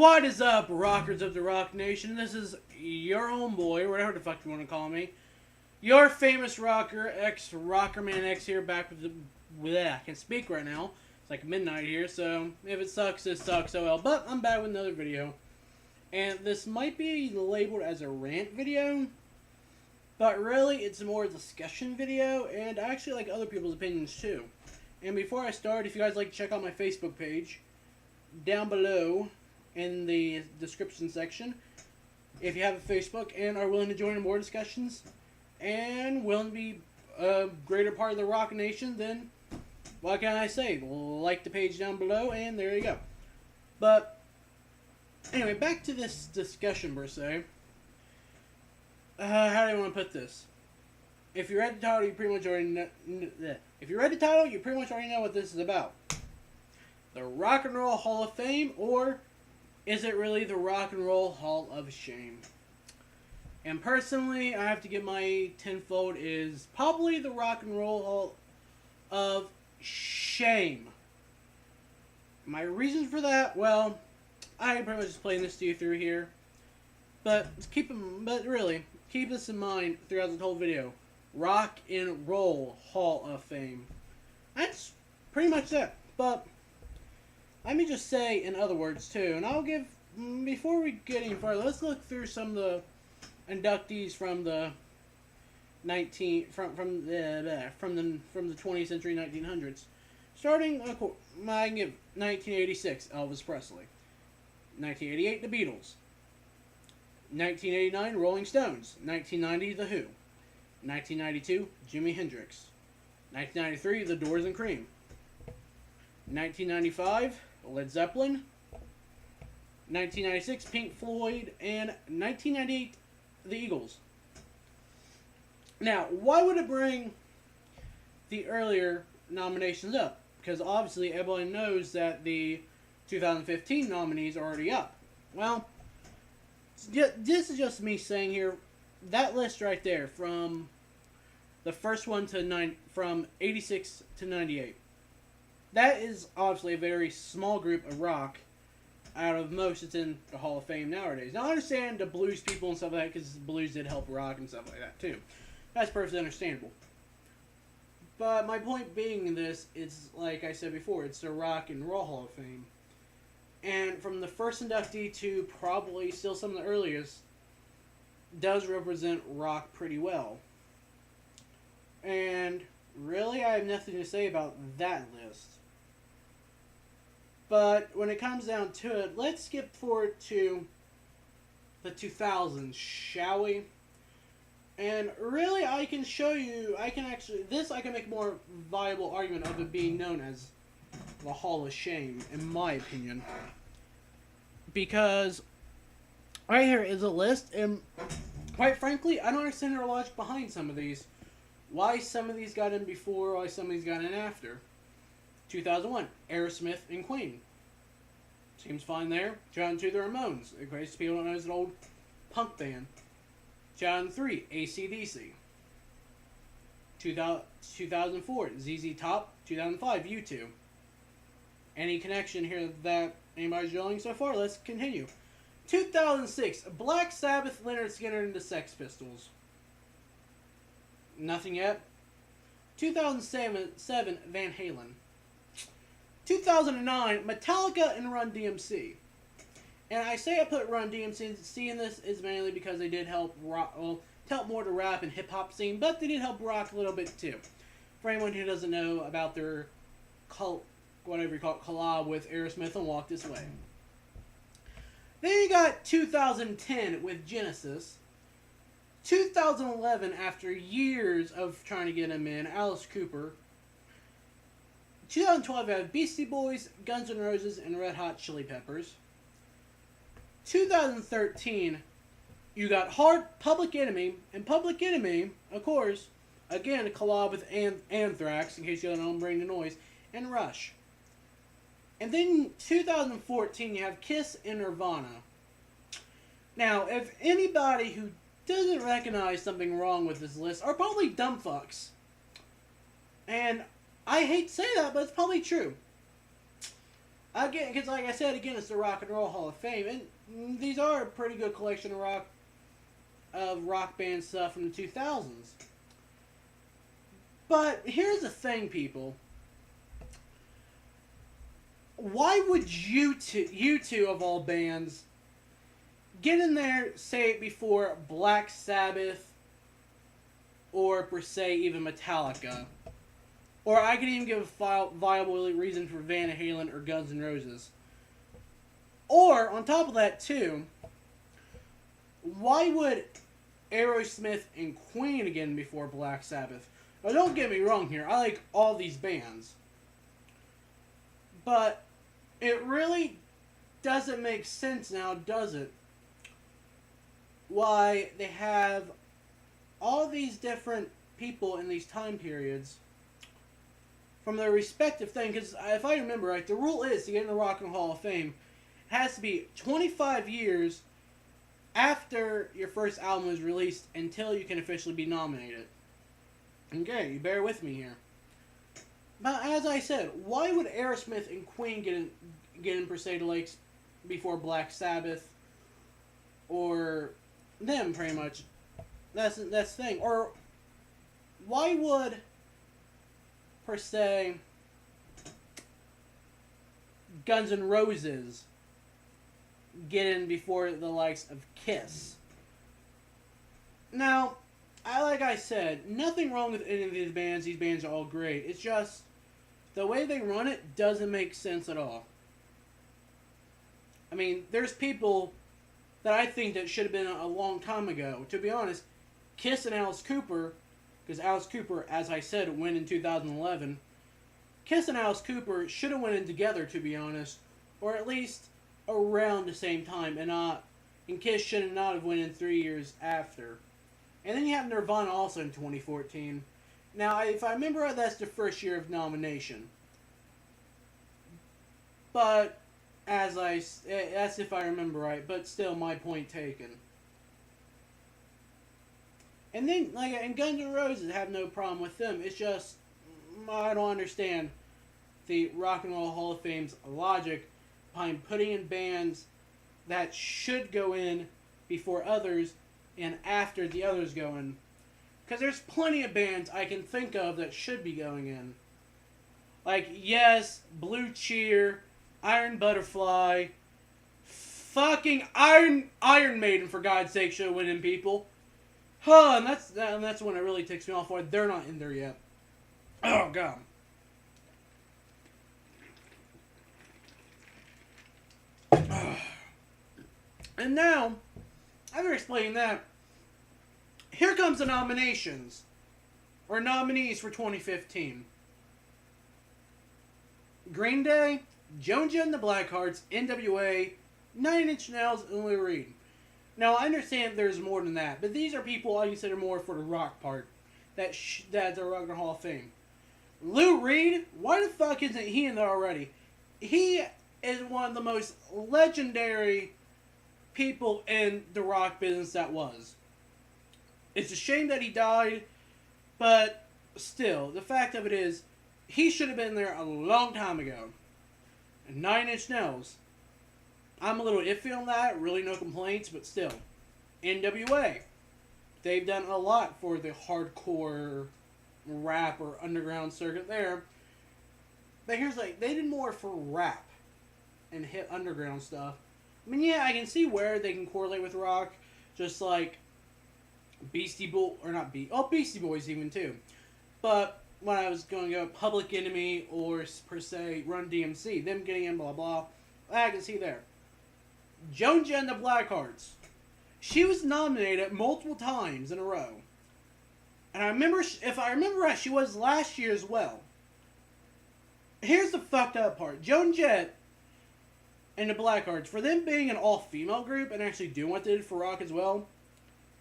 What is up, rockers of the Rock Nation? This is your homeboy, whatever the fuck you want to call me. Your famous rocker, ex-Rockerman X here, back with the... Bleh, I can't speak right now. It's like midnight here, so if it sucks, it sucks, oh well. But I'm back with another video. And this might be labeled as a rant video, but really it's more a discussion video, and I actually like other people's opinions too. And before I start, if you guys like to check out my Facebook page, down below in the description section, if you have a Facebook and are willing to join in more discussions and willing to be a greater part of the Rock Nation, then what can I say? Like the page down below, and there you go. But anyway, back to this discussion per se. How do I want to put this? If you read the title, you pretty much already know. If you read the title, you pretty much already know what this is about. The Rock and Roll Hall of Fame, or is it really the Rock and Roll Hall of Shame? And personally, I have to give my tenfold is probably the Rock and Roll Hall of Shame. My reasons for that, well, I can pretty much just playing this to you through here. But really, keep this in mind throughout the whole video. Rock and Roll Hall of Fame. That's pretty much that. But let me just say in other words too, and I'll give, before we get any further, let's look through some of the inductees from the from the 20th century 1900s. Starting, I can give 1986, Elvis Presley. 1988, the Beatles. 1989, Rolling Stones. 1990, The Who. 1992, Jimi Hendrix. 1993, The Doors and Cream. 1995, Led Zeppelin. 1996, Pink Floyd. And 1998, The Eagles. Now, why would it bring the earlier nominations up? Because obviously everybody knows that the 2015 nominees are already up. Well, this is just me saying here, that list right there, from the first one to from 86 to 98. That is obviously a very small group of rock out of most that's in the Hall of Fame nowadays. Now, I understand the blues people and stuff like that, because blues did help rock and stuff like that too. That's perfectly understandable. But my point being in this, it's like I said before, it's the Rock and Roll Hall of Fame. And from the first inductee to probably still some of the earliest, does represent rock pretty well. And really, I have nothing to say about that list. But when it comes down to it, let's skip forward to the 2000s, shall we? And really, I can show you, I can make a more viable argument of it being known as the Hall of Shame, in my opinion. Because right here is a list, and quite frankly, I don't understand their logic behind some of these. Why some of these got in before, why some of these got in after. 2001, Aerosmith and Queen. Seems fine there. 2002, the Ramones. In case people don't know, it's an old punk band. 2003, AC/DC. 2004, ZZ Top. 2005, U2. Any connection here that anybody's drawing so far? Let's continue. 2006, Black Sabbath, Lynyrd Skynyrd, and the Sex Pistols. Nothing yet. 2007, Van Halen. 2009, Metallica and Run DMC. And I say I put Run DMC in this is mainly because they did help rock, help more the rap and hip hop scene, but they did help rock a little bit too. For anyone who doesn't know about their whatever you call it, collab with Aerosmith and Walk This Way. Then you got 2010 with Genesis. 2011, after years of trying to get him in, Alice Cooper. 2012, you have Beastie Boys, Guns N' Roses, and Red Hot Chili Peppers. 2013, you got Public Enemy, and Public Enemy, of course, again, a collab with Anthrax, in case you don't know, Bring the Noise, and Rush. And then 2014, you have Kiss and Nirvana. Now, if anybody who doesn't recognize something wrong with this list are probably dumb fucks. And I hate to say that, but it's probably true. Again, because like I said, again, it's the Rock and Roll Hall of Fame, and these are a pretty good collection of rock band stuff from the 2000s. But here's the thing, people. Why would you two of all bands, get in there, say, before Black Sabbath, or per se even Metallica? Or I could even give a viable reason for Van Halen or Guns N' Roses. Or, on top of that, too, why would Aerosmith and Queen again before Black Sabbath? Now, don't get me wrong here. I like all these bands. But it really doesn't make sense now, does it? Why they have all these different people in these time periods from their respective thing. Because if I remember right, the rule is to get in the Rock and Roll Hall of Fame, it has to be 25 years after your first album is released until you can officially be nominated. Okay, you bear with me here. But as I said, why would Aerosmith and Queen get in per se to Lakes before Black Sabbath or them, pretty much? That's the thing. Or why would per se Guns N' Roses get in before the likes of Kiss? Now, like I said, nothing wrong with any of these bands. These bands are all great. It's just the way they run it doesn't make sense at all. I mean, there's people that I think that should have been a long time ago. To be honest, Kiss and Alice Cooper, because Alice Cooper, as I said, went in 2011. Kiss and Alice Cooper should have went in together, to be honest, or at least around the same time, and Kiss should not have went in 3 years after. And then you have Nirvana also in 2014. Now, if I remember right, that's the first year of nomination. But that's if I remember right. But still, my point taken. And then, and Guns N' Roses have no problem with them. It's just I don't understand the Rock and Roll Hall of Fame's logic behind putting in bands that should go in before others and after the others go in. Because there's plenty of bands I can think of that should be going in. Like, yes, Blue Cheer, Iron Butterfly, fucking Iron Maiden, for God's sake, should win in, people. Huh, and that's when it really ticks me off why they're not in there yet. Oh, God. And now, after explaining that, here comes the nominations, or nominees for 2015. Green Day, Joan Jett and the Blackhearts, NWA, 9 Inch Nails, and Lou Reed. Now, I understand there's more than that, but these are people I consider more for the rock part. That's the Rock and Roll Hall of Fame. Lou Reed, why the fuck isn't he in there already? He is one of the most legendary people in the rock business that was. It's a shame that he died, but still, the fact of it is, he should have been there a long time ago. And 9 Inch Nails, I'm a little iffy on that, really no complaints, but still. NWA, they've done a lot for the hardcore rap or underground circuit there. But here's they did more for rap and hit underground stuff. I mean, yeah, I can see where they can correlate with rock, just like Beastie Boys even too. But when I was going to go Public Enemy or per se Run DMC, them getting in blah blah, I can see there. Joan Jett and the Blackhearts, she was nominated multiple times in a row. And I remember, if I remember right, she was last year as well. Here's the fucked up part. Joan Jett and the Blackhearts, for them being an all-female group and actually doing what they did for rock as well,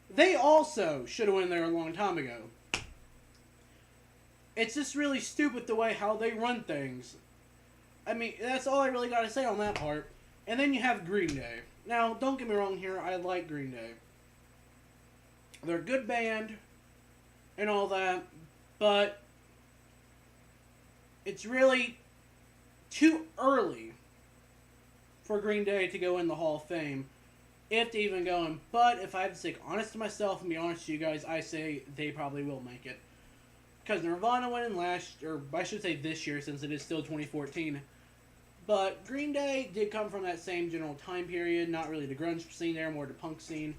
they also should have went there a long time ago. It's just really stupid the way how they run things. I mean, that's all I really got to say on that part. And then you have Green Day. Now, don't get me wrong here, I like Green Day. They're a good band and all that, but it's really too early for Green Day to go in the Hall of Fame, if they even go in. But if I have to stay honest to myself and be honest to you guys, I say they probably will make it. Because Nirvana went in last, or I should say this year, since it is still 2014. But Green Day did come from that same general time period, not really the grunge scene there, more the punk scene.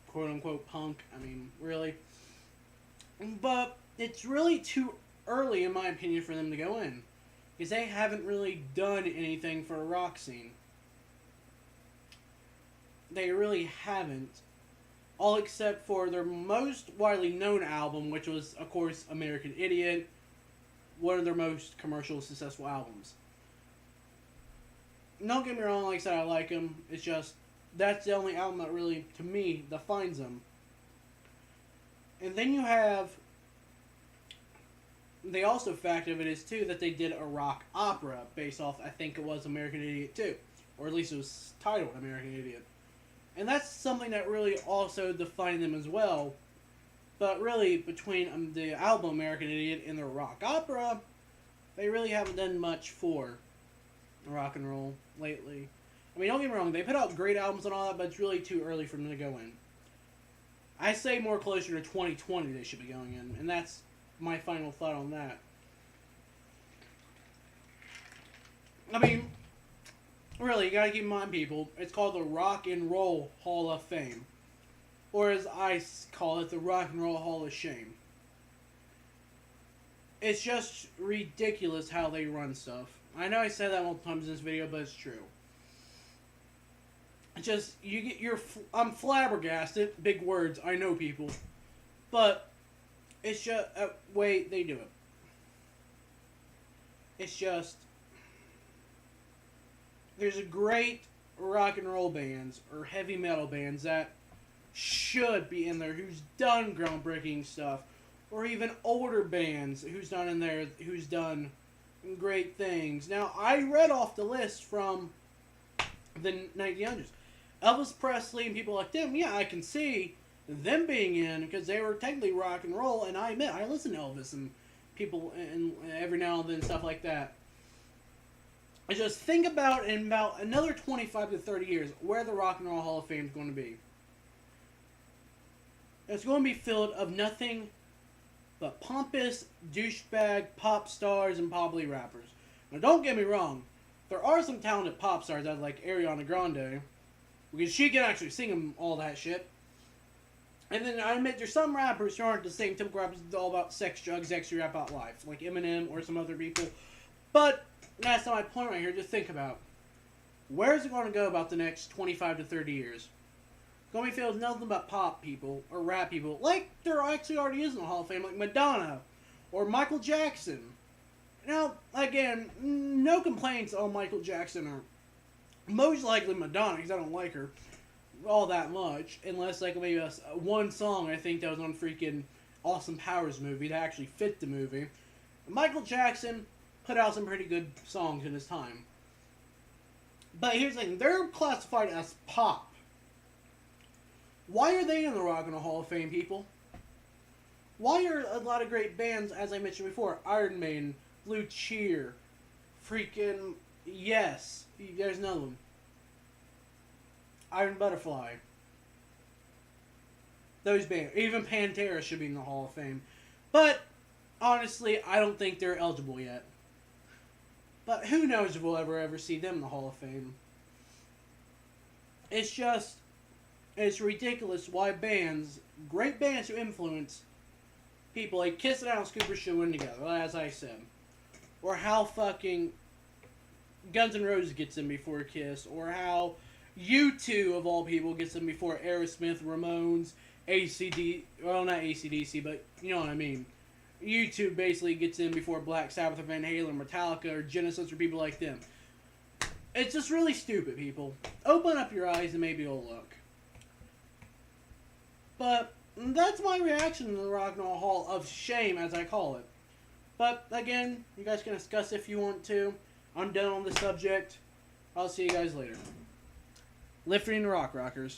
Quote unquote punk, I mean, really. But it's really too early, in my opinion, for them to go in. Because they haven't really done anything for a rock scene. They really haven't. All except for their most widely known album, which was, of course, American Idiot. One of their most commercial successful albums. Don't get me wrong, like I said, I like them. It's just, that's the only album that really, to me, defines them. And then you have, the also fact of it is, too, that they did a rock opera based off, I think it was American Idiot 2. Or at least it was titled American Idiot. And that's something that really also defined them as well. But really, between the album American Idiot and the rock opera, they really haven't done much for rock and roll lately. I mean, don't get me wrong, they put out great albums and all that, but it's really too early for them to go in. I say more closer to 2020 they should be going in, and that's my final thought on that. I mean, really, you gotta keep in mind, people, it's called the Rock and Roll Hall of Fame. Or as I call it, the Rock and Roll Hall of Shame. It's just ridiculous how they run stuff. I know I said that multiple times in this video, but it's true. It's just, I'm flabbergasted. Big words, I know, people. But, it's just, way they do it. It's just, there's a great rock and roll bands, or heavy metal bands, that should be in there, who's done groundbreaking stuff. Or even older bands who's done in there, who's done great things. Now, I read off the list from the 1900s. Elvis Presley and people like them, yeah, I can see them being in, because they were technically rock and roll, and I admit, I listen to Elvis and people, and every now and then, stuff like that. I just think about, in about another 25 to 30 years, where the Rock and Roll Hall of Fame is going to be. It's going to be filled of nothing but pompous, douchebag, pop stars, and probably rappers. Now, don't get me wrong. There are some talented pop stars out like Ariana Grande, because she can actually sing them all that shit. And then I admit there's some rappers who aren't the same typical rappers that's all about sex, drugs, extra rap about life, like Eminem or some other people. But that's not my point right here. Just think about, where is it going to go about the next 25 to 30 years? Going to be filled with nothing but pop people, or rap people, like there actually already is in the Hall of Fame, like Madonna, or Michael Jackson. Now, again, no complaints on Michael Jackson, or most likely Madonna, because I don't like her all that much, unless like maybe one song I think that was on freaking Austin Powers movie that actually fit the movie. Michael Jackson put out some pretty good songs in his time. But here's the thing, they're classified as pop. Why are they in the Rock and Roll Hall of Fame, people? Why are a lot of great bands, as I mentioned before, Iron Maiden, Blue Cheer, freaking Yes, there's another one, Iron Butterfly. Those bands, even Pantera should be in the Hall of Fame. But, honestly, I don't think they're eligible yet. But who knows if we'll ever see them in the Hall of Fame. It's just, it's ridiculous why bands, great bands who influence people like Kiss and Alice Cooper should win together, as I said. Or how fucking Guns N' Roses gets in before Kiss. Or how U2, of all people, gets in before Aerosmith, Ramones, well, not AC/DC, but you know what I mean. U2 basically gets in before Black Sabbath or Van Halen, Metallica, or Genesis, or people like them. It's just really stupid, people. Open up your eyes and maybe you'll look. But that's my reaction to the Rock and Roll Hall of Shame, as I call it. But again, you guys can discuss if you want to. I'm done on the subject. I'll see you guys later. Lifting the Rock Rockers.